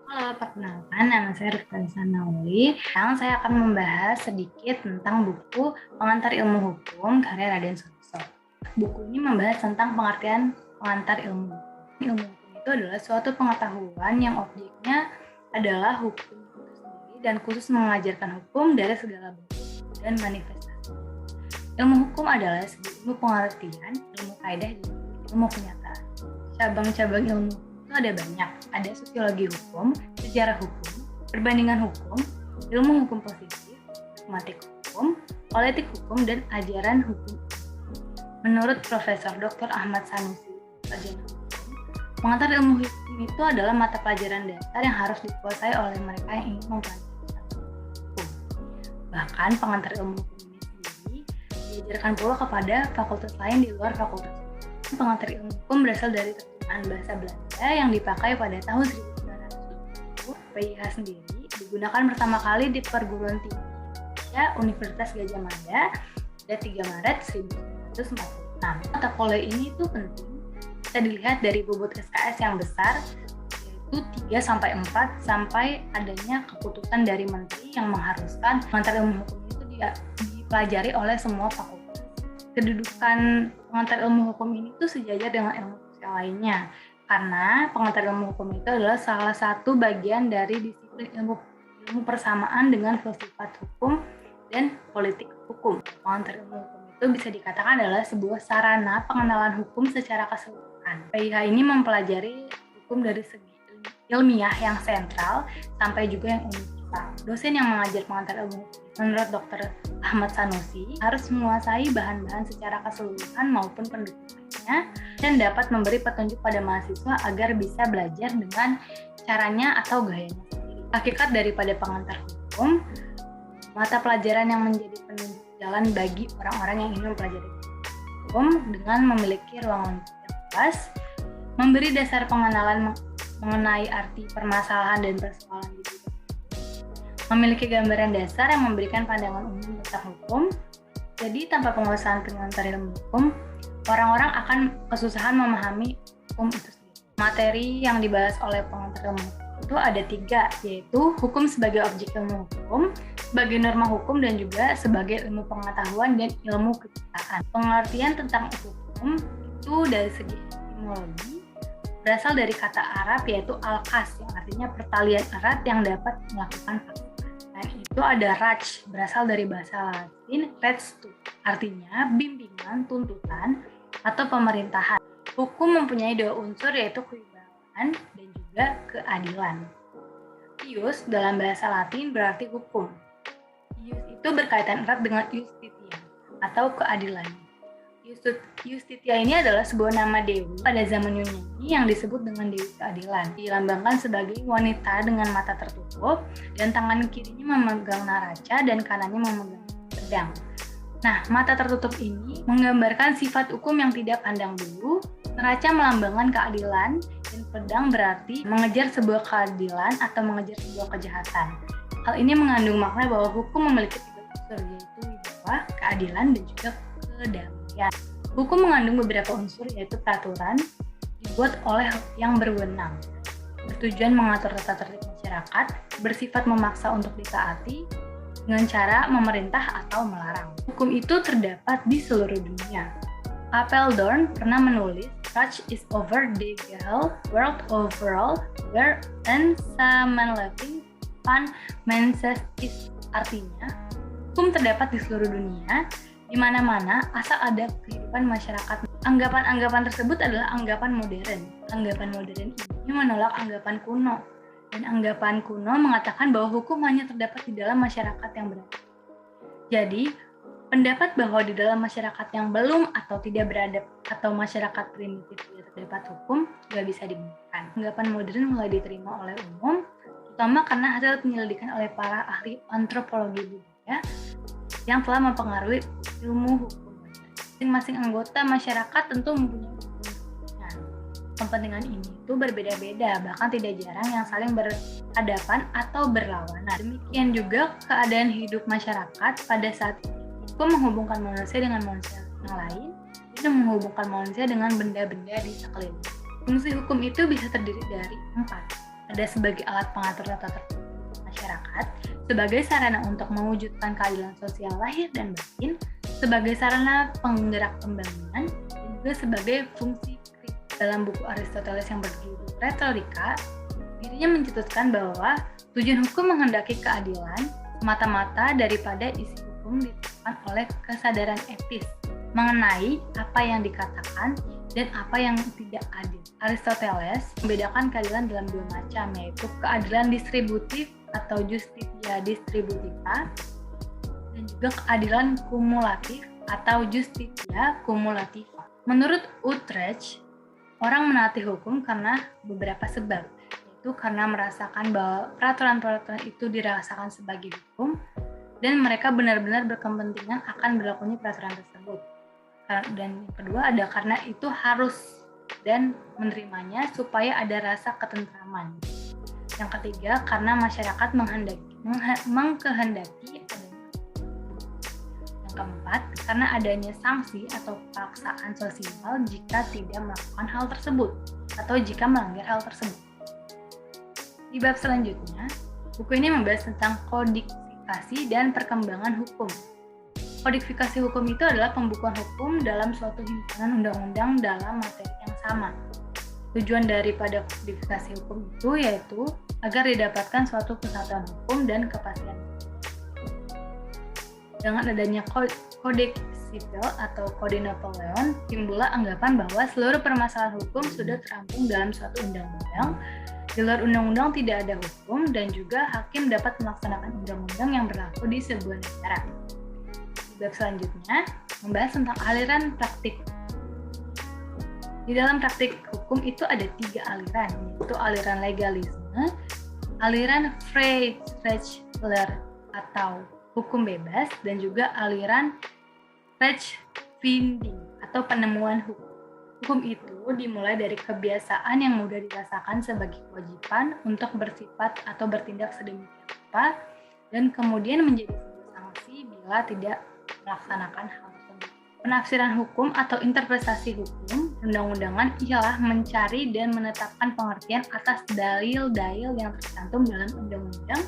Halo, perkenalkan nama saya Rifkan Sanauli. Sekarang saya akan membahas sedikit tentang buku Pengantar Ilmu Hukum karya Raden Soeharto. Buku ini membahas tentang pengertian pengantar ilmu hukum. Ilmu hukum itu adalah suatu pengetahuan yang objeknya adalah hukum itu sendiri dan khusus mengajarkan hukum dari segala bentuk dan manifestasi. Ilmu hukum adalah sebuah ilmu pengertian, ilmu kaidah, dan ilmu kenyataan. Cabang-cabang ilmu itu ada banyak. Ada sosiologi hukum, sejarah hukum, perbandingan hukum, ilmu hukum positif, matematik hukum, politik hukum, dan ajaran hukum. Menurut Profesor Dr. Ahmad Sanusi, sarjana hukum, pengantar ilmu hukum itu adalah mata pelajaran dasar yang harus dikuasai oleh mereka yang ingin mempelajari hukum. Bahkan pengantar ilmu hukum ini sendiri diajarkan pula kepada fakultas lain di luar fakultas. Pengantar ilmu hukum berasal dari terjemahan bahasa Belanda yang dipakai pada tahun 1970. PIH sendiri digunakan pertama kali di perguruan tinggi Indonesia Universitas Gadjah Mada pada 3 Maret 1946. Mata kuliah ini itu penting bisa dilihat dari bobot SKS yang besar, yaitu 3-4 sampai adanya keputusan dari menteri yang mengharuskan pengantar ilmu hukum itu dipelajari oleh semua fakultas. Kedudukan pengantar ilmu hukum ini tuh sejajar dengan ilmu sosial lainnya, karena pengantar ilmu hukum itu adalah salah satu bagian dari disiplin ilmu persamaan dengan filsafat hukum dan politik hukum. Pengantar ilmu hukum itu bisa dikatakan adalah sebuah sarana pengenalan hukum secara keseluruhan. PIH ini mempelajari hukum dari segi ilmiah yang sentral sampai juga yang universal. Dosen yang mengajar pengantar ilmu hukum menurut Dr. Ahmad Sanusi harus menguasai bahan-bahan secara keseluruhan maupun pendukungnya dan dapat memberi petunjuk pada mahasiswa agar bisa belajar dengan caranya atau gayanya sendiri. Hakikat daripada pengantar hukum, mata pelajaran yang menjadi penunjuk jalan bagi orang-orang yang ingin mempelajari hukum dengan memiliki ruang lingkup yang luas, memberi dasar pengenalan mengenai arti permasalahan dan persoalan di bidang, memiliki gambaran dasar yang memberikan pandangan umum tentang hukum. Jadi tanpa penguasaan pengantar ilmu hukum, orang-orang akan kesusahan memahami hukum itu sendiri. Materi yang dibahas oleh pengantar ilmu hukum itu ada 3, yaitu hukum sebagai objek ilmu hukum, sebagai norma hukum, dan juga sebagai ilmu pengetahuan dan ilmu kekitaan. Pengertian tentang hukum itu dari segi etimologi berasal dari kata Arab yaitu al-qas yang artinya pertalian erat yang dapat melakukan fakta. Itu ada raj, berasal dari bahasa Latin rejtu, artinya bimbingan, tuntutan, atau pemerintahan. Hukum mempunyai 2 unsur yaitu kewibawaan dan juga keadilan. Ius dalam bahasa Latin berarti hukum. Ius itu berkaitan erat dengan justitia atau keadilan. Justitia ini adalah sebuah nama dewi pada zaman Yunani yang disebut dengan dewi keadilan. Dilambangkan sebagai wanita dengan mata tertutup dan tangan kirinya memegang naraca dan kanannya memegang pedang. Nah, mata tertutup ini menggambarkan sifat hukum yang tidak pandang bulu, neraca melambangkan keadilan, dan pedang berarti mengejar sebuah keadilan atau mengejar sebuah kejahatan. Hal ini mengandung makna bahwa hukum memiliki 3 unsur, yaitu wibawa, keadilan, dan juga kedamaian. Hukum mengandung beberapa unsur yaitu peraturan dibuat oleh yang berwenang, bertujuan mengatur tata tertib masyarakat, bersifat memaksa untuk ditaati dengan cara memerintah atau melarang. Hukum itu terdapat di seluruh dunia. Apeldoorn pernah menulis, "Such is over the whole world overall, where unsammenleving van menses is," artinya hukum terdapat di seluruh dunia, di mana-mana asal ada kehidupan masyarakat. Anggapan-anggapan tersebut adalah anggapan modern. Anggapan modern ini menolak anggapan kuno. Dan anggapan kuno mengatakan bahwa hukum hanya terdapat di dalam masyarakat yang beradab. Jadi, pendapat bahwa di dalam masyarakat yang belum atau tidak beradab atau masyarakat primitif tidak terdapat hukum tidak bisa digunakan. Anggapan modern mulai diterima oleh umum, terutama karena hasil penyelidikan oleh para ahli antropologi budaya yang telah mempengaruhi ilmu hukum. Masing-masing anggota masyarakat tentu mempunyai kepentingan. Kepentingan ini itu berbeda-beda, bahkan tidak jarang yang saling berhadapan atau berlawanan. Demikian juga keadaan hidup masyarakat pada saat hukum menghubungkan manusia dengan manusia yang lain, dan menghubungkan manusia dengan benda-benda di sekeliling. Fungsi hukum itu bisa terdiri dari 4. ada sebagai alat pengatur tata tertib masyarakat, sebagai sarana untuk mewujudkan keadilan sosial lahir dan batin, sebagai sarana penggerak pembangunan, dan juga sebagai fungsi kritis. Dalam buku Aristoteles yang berjudul Retorika, dirinya mencetuskan bahwa tujuan hukum menghendaki keadilan semata-mata daripada isi hukum ditentukan oleh kesadaran etis mengenai apa yang dikatakan dan apa yang tidak adil. Aristoteles membedakan keadilan dalam dua macam, yaitu keadilan distributif atau justitia distributiva dan juga keadilan kumulatif atau justitia kumulativa. Menurut Utrecht, orang menaati hukum karena beberapa sebab, yaitu karena merasakan bahwa peraturan-peraturan itu dirasakan sebagai hukum dan mereka benar-benar berkepentingan akan berlakunya peraturan tersebut. Dan yang kedua ada karena itu harus dan menerimanya supaya ada rasa ketentraman. Yang ketiga karena masyarakat mengkehendaki adanya. Yang keempat karena adanya sanksi atau paksaan sosial jika tidak melakukan hal tersebut atau jika melanggar hal tersebut. Di bab selanjutnya, buku ini membahas tentang kodifikasi dan perkembangan hukum. Kodifikasi hukum itu adalah pembukuan hukum dalam suatu himpunan undang-undang dalam materi yang sama. Tujuan daripada kodifikasi hukum itu yaitu agar didapatkan suatu kesatuan hukum dan kepastian. Dengan adanya Kodeks Sipil atau Kode Napoleon, timbullah anggapan bahwa seluruh permasalahan hukum sudah terampung dalam suatu undang-undang. Di luar undang-undang tidak ada hukum dan juga hakim dapat melaksanakan undang-undang yang berlaku di sebuah negara. Bab selanjutnya membahas tentang aliran praktik. Di dalam praktik hukum itu ada 3 aliran, yaitu aliran legalisme, aliran Freiheitsrechtler atau hukum bebas, dan juga aliran Rechtsfinding atau penemuan hukum. Hukum itu dimulai dari kebiasaan yang mudah dirasakan sebagai kewajiban untuk bersifat atau bertindak sedemikian rupa dan kemudian menjadi sebuah sanksi bila tidak melaksanakan hal tersebut. Penafsiran hukum atau interpretasi hukum undang-undangan ialah mencari dan menetapkan pengertian atas dalil-dalil yang tercantum dalam undang-undang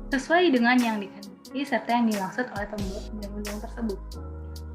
sesuai dengan yang dikehendaki serta yang dimaksud oleh pembuat undang-undang tersebut.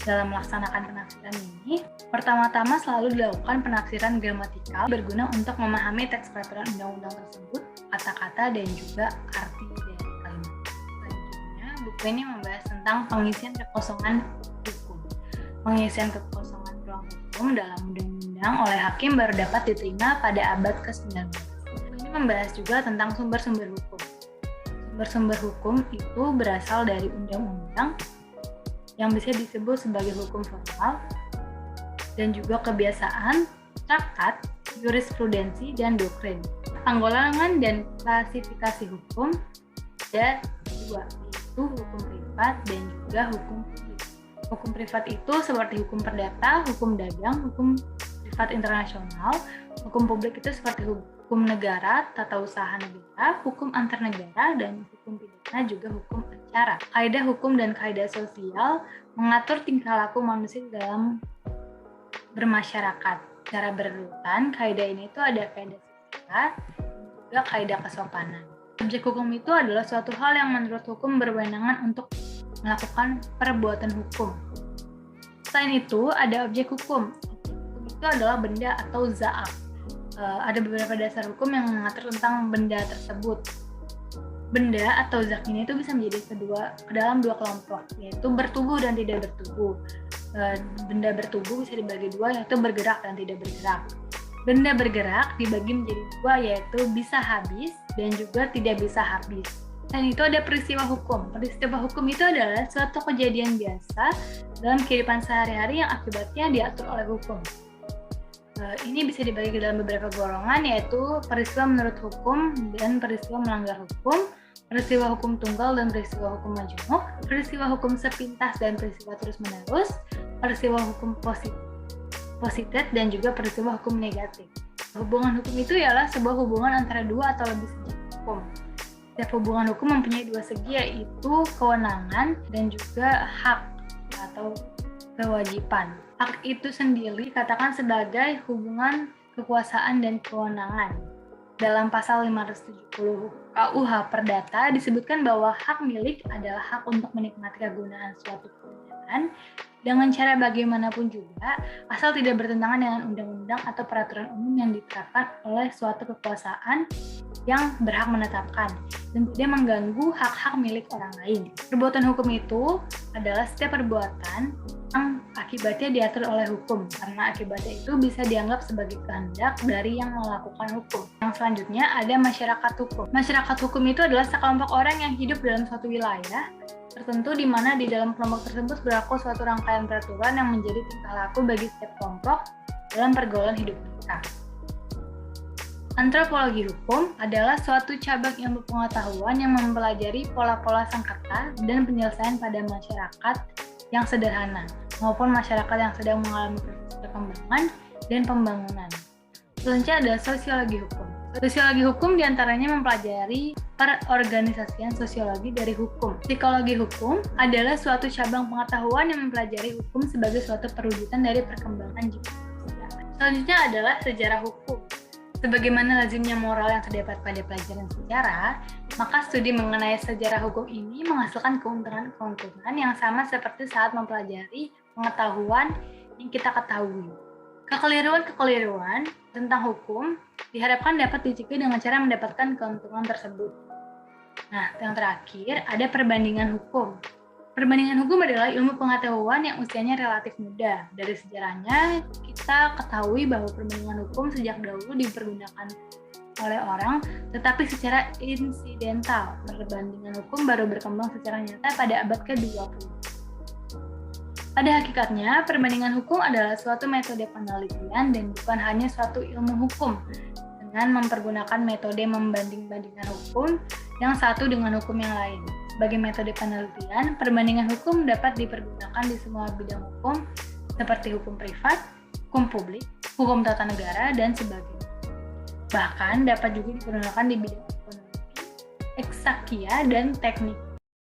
Dalam melaksanakan penafsiran ini, pertama-tama selalu dilakukan penafsiran gramatikal berguna untuk memahami teks peraturan undang-undang tersebut, kata-kata dan juga arti dari kalimat. Selanjutnya, buku ini membahas tentang pengisian kekosongan hukum. Pengisian kekosongan ruang hukum dalam undang-undang oleh hakim baru dapat diterima pada abad ke-19. Ini membahas juga tentang sumber-sumber hukum. Sumber-sumber hukum itu berasal dari undang-undang yang bisa disebut sebagai hukum formal, dan juga kebiasaan, traktat, jurisprudensi, dan doktrin. Penggolongan dan klasifikasi hukum ada 2, yaitu hukum privat dan juga hukum publik. Hukum privat itu seperti hukum perdata, hukum dagang, hukum privat internasional. Hukum publik itu seperti hukum negara, tata usaha negara, hukum antar negara, dan hukum pidana juga hukum acara. Kaidah hukum dan kaidah sosial mengatur tingkah laku manusia dalam bermasyarakat. Secara berurutan, kaidah ini itu ada kaidah sosial, juga kaidah kesopanan. Subjek hukum itu adalah suatu hal yang menurut hukum berwenangan untuk melakukan perbuatan hukum. Selain itu, ada objek hukum. Objek hukum itu adalah benda atau zaat. Ada beberapa dasar hukum yang mengatur tentang benda tersebut. Benda atau zat ini itu bisa menjadi ke dalam 2 kelompok, yaitu bertubuh dan tidak bertubuh. Benda bertubuh bisa dibagi 2, yaitu bergerak dan tidak bergerak. Benda bergerak dibagi menjadi 2, yaitu bisa habis dan juga tidak bisa habis. Dan itu ada peristiwa hukum. Peristiwa hukum itu adalah suatu kejadian biasa dalam kehidupan sehari-hari yang akibatnya diatur oleh hukum. Ini bisa dibagi ke dalam beberapa golongan, yaitu peristiwa menurut hukum dan peristiwa melanggar hukum, peristiwa hukum tunggal dan peristiwa hukum majmuk, peristiwa hukum sepintas dan peristiwa terus-menerus, peristiwa hukum positif dan juga peristiwa hukum negatif. Hubungan hukum itu ialah sebuah hubungan antara 2 atau lebih segi hukum. Setiap hubungan hukum mempunyai 2 segi, yaitu kewenangan dan juga hak atau kewajiban. Hak itu sendiri katakan sebagai hubungan kekuasaan dan kewenangan. Dalam pasal 570 KUH Perdata disebutkan bahwa hak milik adalah hak untuk menikmati kegunaan suatu kebenaran dengan cara bagaimanapun juga, asal tidak bertentangan dengan undang-undang atau peraturan umum yang diterapkan oleh suatu kekuasaan yang berhak menetapkan dan tidak mengganggu hak-hak milik orang lain. Perbuatan hukum itu adalah setiap perbuatan yang akibatnya diatur oleh hukum, karena akibatnya itu bisa dianggap sebagai kehendak dari yang melakukan hukum. Yang selanjutnya ada masyarakat hukum. Masyarakat hukum itu adalah sekelompok orang yang hidup dalam suatu wilayah tertentu di mana di dalam kelompok tersebut berlaku suatu rangkaian peraturan yang menjadi tingkah laku bagi setiap kelompok dalam pergaulan hidup mereka. Antropologi hukum adalah suatu cabang ilmu pengetahuan yang mempelajari pola-pola sengketa dan penyelesaian pada masyarakat yang sederhana maupun masyarakat yang sedang mengalami proses perkembangan dan pembangunan. Selanjutnya ada sosiologi hukum. Sosiologi hukum diantaranya mempelajari perorganisasian sosiologi dari hukum. Psikologi hukum adalah suatu cabang pengetahuan yang mempelajari hukum sebagai suatu perwujudan dari perkembangan jiwa manusia. Selanjutnya adalah sejarah hukum. Sebagaimana lazimnya moral yang terdapat pada pelajaran sejarah, maka studi mengenai sejarah hukum ini menghasilkan keuntungan-keuntungan yang sama seperti saat mempelajari pengetahuan yang kita ketahui. Kekeliruan-kekeliruan tentang hukum diharapkan dapat dicegah dengan cara mendapatkan keuntungan tersebut. Nah, yang terakhir ada perbandingan hukum. Perbandingan hukum adalah ilmu pengetahuan yang usianya relatif muda. Dari sejarahnya, kita ketahui bahwa perbandingan hukum sejak dahulu dipergunakan oleh orang, tetapi secara insidental. Perbandingan hukum baru berkembang secara nyata pada abad ke-20. Pada hakikatnya, perbandingan hukum adalah suatu metode penelitian dan bukan hanya suatu ilmu hukum. Dengan mempergunakan metode membanding-bandingkan hukum yang satu dengan hukum yang lain. Sebagai metode penelitian, perbandingan hukum dapat dipergunakan di semua bidang hukum seperti hukum privat, hukum publik, hukum tata negara, dan sebagainya. Bahkan dapat juga dipergunakan di bidang ekonomi, eksaksia, dan teknik.